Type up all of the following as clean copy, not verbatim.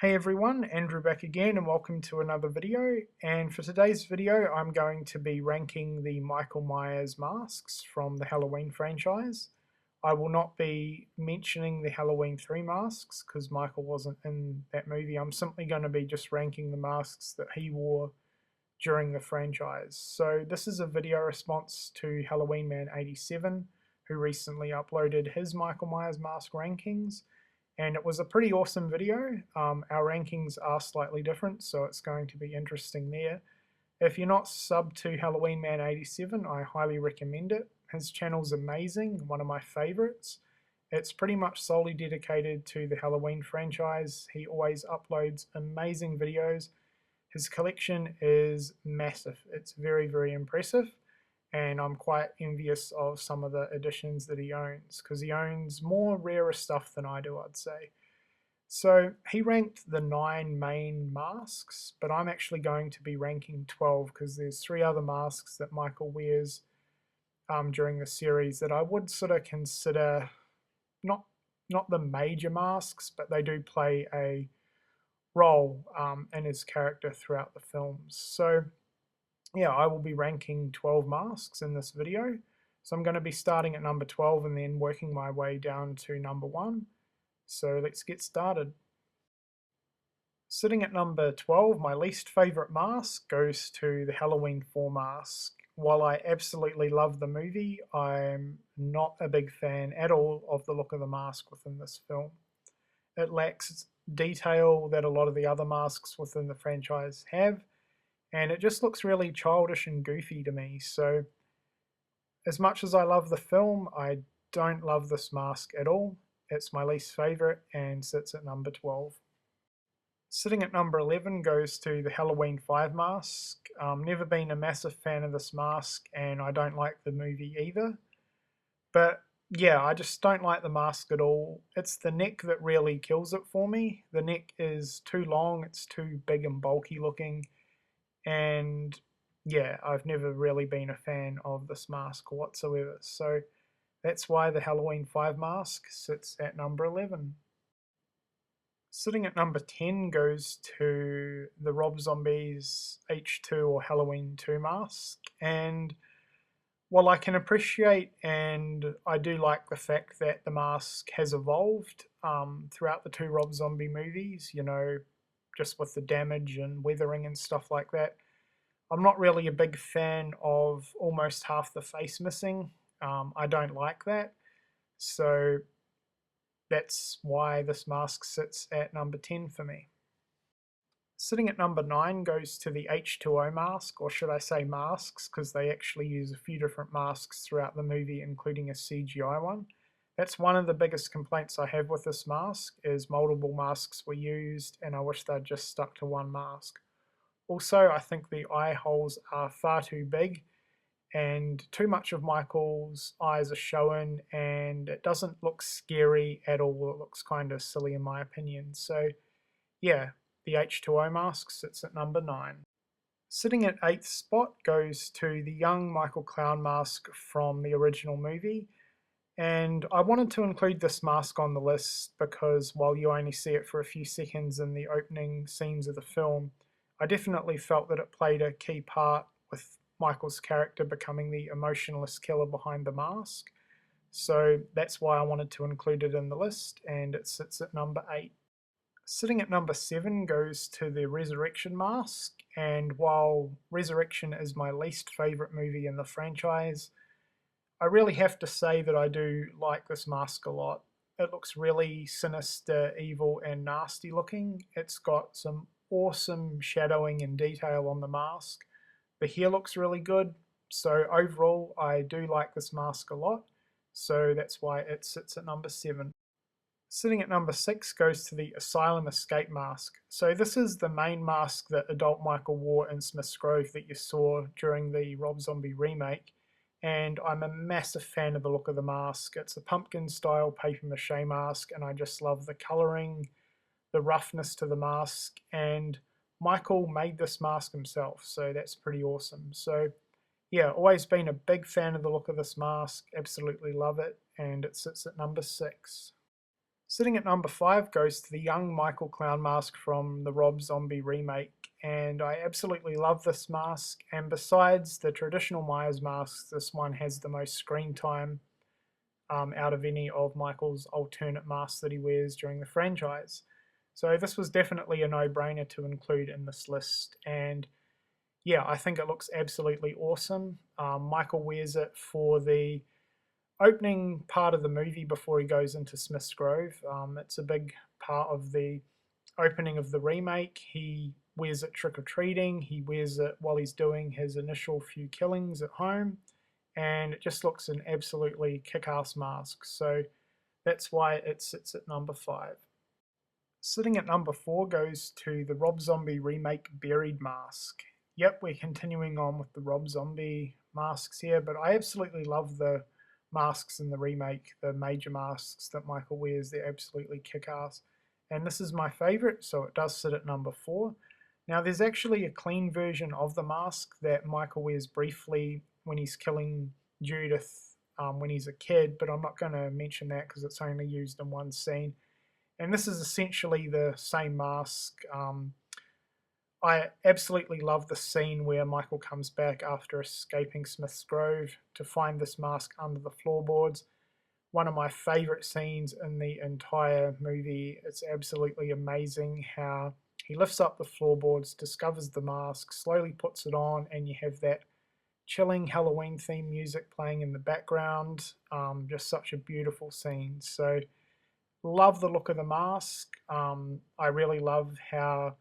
Hey everyone, Andrew back again and welcome to another video. And for today's video, I'm going to be ranking the Michael Myers masks from the Halloween franchise. I will not be mentioning the Halloween 3 masks because Michael wasn't in that movie. I'm simply going to be just ranking the masks that he wore during the franchise. So this is a video response to Halloween Man 87, who recently uploaded his Michael Myers mask rankings, and it was a pretty awesome video. Our rankings are slightly different, so it's going to be interesting there. If you're not sub to Halloween Man 87, I highly recommend it. His channel's amazing, one of my favorites. It's pretty much solely dedicated to the Halloween franchise. He always uploads amazing videos. His collection is massive. It's very, very impressive, and I'm quite envious of some of the editions that he owns because he owns more rarer stuff than I do, I'd say. So he ranked the 9 main masks, but I'm actually going to be ranking 12 because there's 3 other masks that Michael wears during the series that I would sort of consider not not the major masks, but they do play a role in his character throughout the films. So yeah, I will be ranking 12 masks in this video. So I'm going to be starting at number 12 and then working my way down to number 1. So let's get started. Sitting at number 12, my least favourite mask goes to the Halloween 4 mask. While I absolutely love the movie, I'm not a big fan at all of the look of the mask within this film. It lacks detail that a lot of the other masks within the franchise have, and it just looks really childish and goofy to me. So as much as I love the film, I don't love this mask at all. It's my least favourite and sits at number 12. Sitting at number 11 goes to the Halloween 5 mask. Never been a massive fan of this mask, and I don't like the movie either. But yeah, I just don't like the mask at all. It's the neck that really kills it for me. The neck is too long, it's too big and bulky looking, and yeah, I've never really been a fan of this mask whatsoever. So that's why the Halloween 5 mask sits at number 11. Sitting at number 10 goes to the Rob Zombie's H2 or Halloween 2 mask. And while I can appreciate and I do like the fact that the mask has evolved throughout the 2 Rob Zombie movies, just with the damage and weathering and stuff like that, I'm not really a big fan of almost half the face missing. I don't like that. So that's why this mask sits at number 10 for me. Sitting at number 9 goes to the H2O mask, or should I say masks, because they actually use a few different masks throughout the movie, including a CGI one. That's one of the biggest complaints I have with this mask, is multiple masks were used, and I wish they'd just stuck to one mask. Also, I think the eye holes are far too big, and too much of Michael's eyes are shown, and it doesn't look scary at all. It looks kind of silly in my opinion. So yeah, the H2O mask sits at number 9. Sitting at 8th spot goes to the young Michael Clown mask from the original movie. And I wanted to include this mask on the list because while you only see it for a few seconds in the opening scenes of the film, I definitely felt that it played a key part with Michael's character becoming the emotionless killer behind the mask. So that's why I wanted to include it in the list, and it sits at number 8. Sitting at number 7 goes to the Resurrection mask, and while Resurrection is my least favourite movie in the franchise, I really have to say that I do like this mask a lot. It looks really sinister, evil, and nasty looking. It's got some awesome shadowing and detail on the mask. The hair looks really good, so overall I do like this mask a lot, so that's why it sits at number 7. Sitting at number 6 goes to the Asylum escape mask. So this is the main mask that adult Michael wore in Smith's Grove that you saw during the Rob Zombie remake, and I'm a massive fan of the look of the mask. It's a pumpkin style paper mache mask, and I just love the colouring, the roughness to the mask, and Michael made this mask himself, so that's pretty awesome. So yeah, always been a big fan of the look of this mask, absolutely love it, and it sits at number 6. Sitting at number 5 goes to the young Michael Clown mask from the Rob Zombie remake, and I absolutely love this mask. And besides the traditional Myers masks, this one has the most screen time out of any of Michael's alternate masks that he wears during the franchise. So this was definitely a no-brainer to include in this list, and yeah, I think it looks absolutely awesome. Michael wears it for the opening part of the movie before he goes into Smith's Grove. It's a big part of the opening of the remake. He wears it trick or treating, he wears it while he's doing his initial few killings at home, and it just looks an absolutely kick ass mask. So that's why it sits at number 5. Sitting at number 4 goes to the Rob Zombie remake Buried Mask. Yep, we're continuing on with the Rob Zombie masks here, but I absolutely love the masks in the remake, the major masks that Michael wears. They're absolutely kick ass. And this is my favourite, so it does sit at number 4. Now, there's actually a clean version of the mask that Michael wears briefly when he's killing Judith when he's a kid, but I'm not going to mention that because it's only used in one scene. And this is essentially the same mask. I absolutely love the scene where Michael comes back after escaping Smith's Grove to find this mask under the floorboards. One of my favourite scenes in the entire movie. It's absolutely amazing how he lifts up the floorboards, discovers the mask, slowly puts it on, and you have that chilling Halloween theme music playing in the background. Just such a beautiful scene. So love the look of the mask. I really love how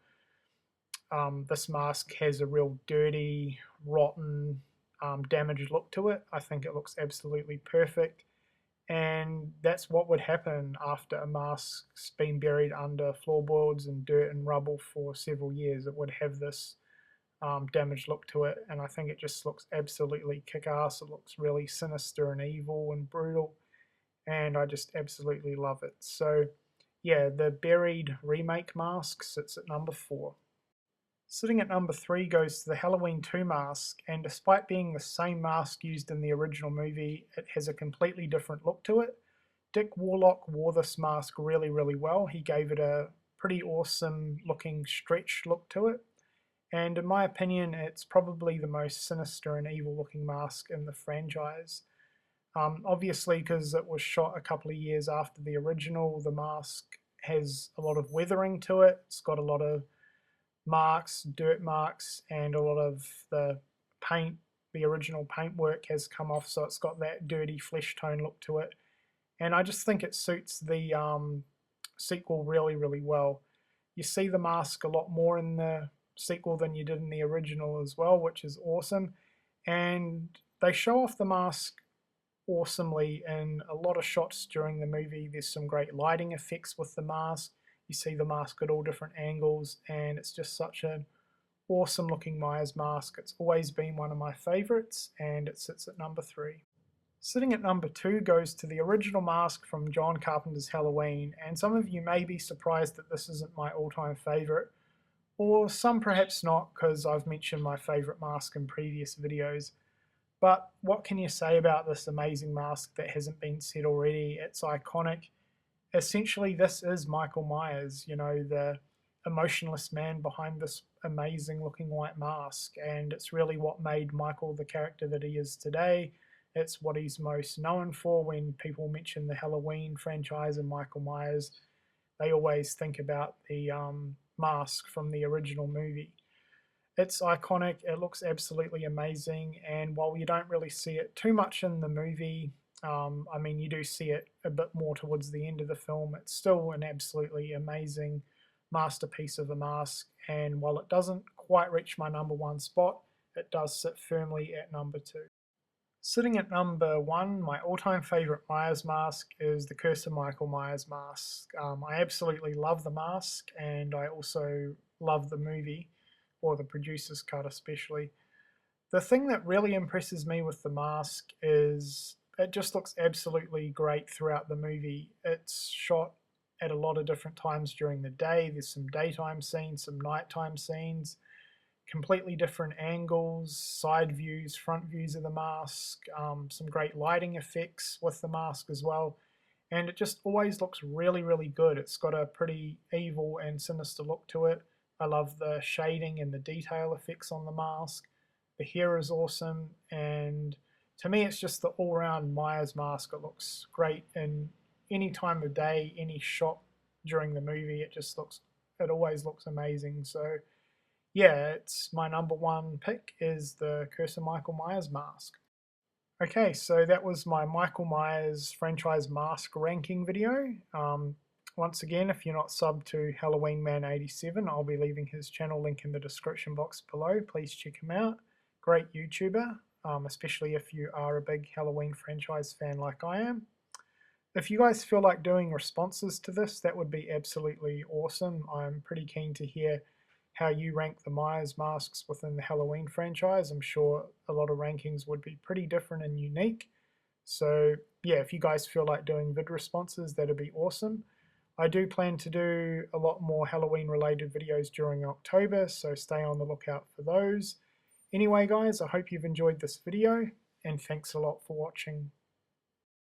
this mask has a real dirty, rotten, damaged look to it. I think it looks absolutely perfect. And that's what would happen after a mask's been buried under floorboards and dirt and rubble for several years. It would have this damaged look to it. And I think it just looks absolutely kick ass. It looks really sinister and evil and brutal. And I just absolutely love it. So, yeah, the Buried remake mask sits at number 4. Sitting at number 3 goes to the Halloween 2 mask, and despite being the same mask used in the original movie, it has a completely different look to it. Dick Warlock wore this mask really, really well. He gave it a pretty awesome looking stretch look to it, and in my opinion, it's probably the most sinister and evil looking mask in the franchise. Obviously, because it was shot a couple of years after the original, the mask has a lot of weathering to it. It's got a lot of marks, dirt marks, and a lot of the paint, the original paintwork has come off, so it's got that dirty flesh tone look to it. And I just think it suits the sequel really, really well. You see the mask a lot more in the sequel than you did in the original as well, which is awesome. And they show off the mask awesomely in a lot of shots during the movie. There's some great lighting effects with the mask. You see the mask at all different angles, and it's just such an awesome looking Myers mask. It's always been one of my favorites, and it sits at number 3. Sitting at number 2 goes to the original mask from John Carpenter's Halloween, and some of you may be surprised that this isn't my all-time favorite, or some perhaps not, because I've mentioned my favorite mask in previous videos. But what can you say about this amazing mask that hasn't been said already? It's iconic. Essentially, this is Michael Myers, you know, the emotionless man behind this amazing looking white mask. And it's really what made Michael the character that he is today. It's what he's most known for. When people mention the Halloween franchise and Michael Myers, they always think about the mask from the original movie. It's iconic, it looks absolutely amazing, and while you don't really see it too much in the movie, I mean, you do see it a bit more towards the end of the film, it's still an absolutely amazing masterpiece of a mask, and while it doesn't quite reach my number 1 spot, it does sit firmly at number 2. Sitting at number 1, my all-time favourite Myers mask is the Curse of Michael Myers mask. I absolutely love the mask, and I also love the movie, or the producer's cut especially. The thing that really impresses me with the mask is it just looks absolutely great throughout the movie. It's shot at a lot of different times during the day. There's some daytime scenes, some nighttime scenes, completely different angles, side views, front views of the mask, some great lighting effects with the mask as well. and it just always looks really, really good. It's got a pretty evil and sinister look to it. I love the shading and the detail effects on the mask. The hair is awesome, and to me, it's just the all-round Myers mask. It looks great in any time of day, any shot during the movie. It always looks amazing. So yeah, it's my number one pick is the Curse of Michael Myers mask. Okay, so that was my Michael Myers franchise mask ranking video. Once again, if you're not subbed to Halloween Man 87, I'll be leaving his channel link in the description box below. Please check him out. Great YouTuber, especially if you are a big Halloween franchise fan like I am. If you guys feel like doing responses to this, that would be absolutely awesome. I'm pretty keen to hear how you rank the Myers masks within the Halloween franchise. I'm sure a lot of rankings would be pretty different and unique. So yeah, if you guys feel like doing vid responses, that'd be awesome. I do plan to do a lot more Halloween related videos during October, so stay on the lookout for those. Anyway guys, I hope you've enjoyed this video, and thanks a lot for watching.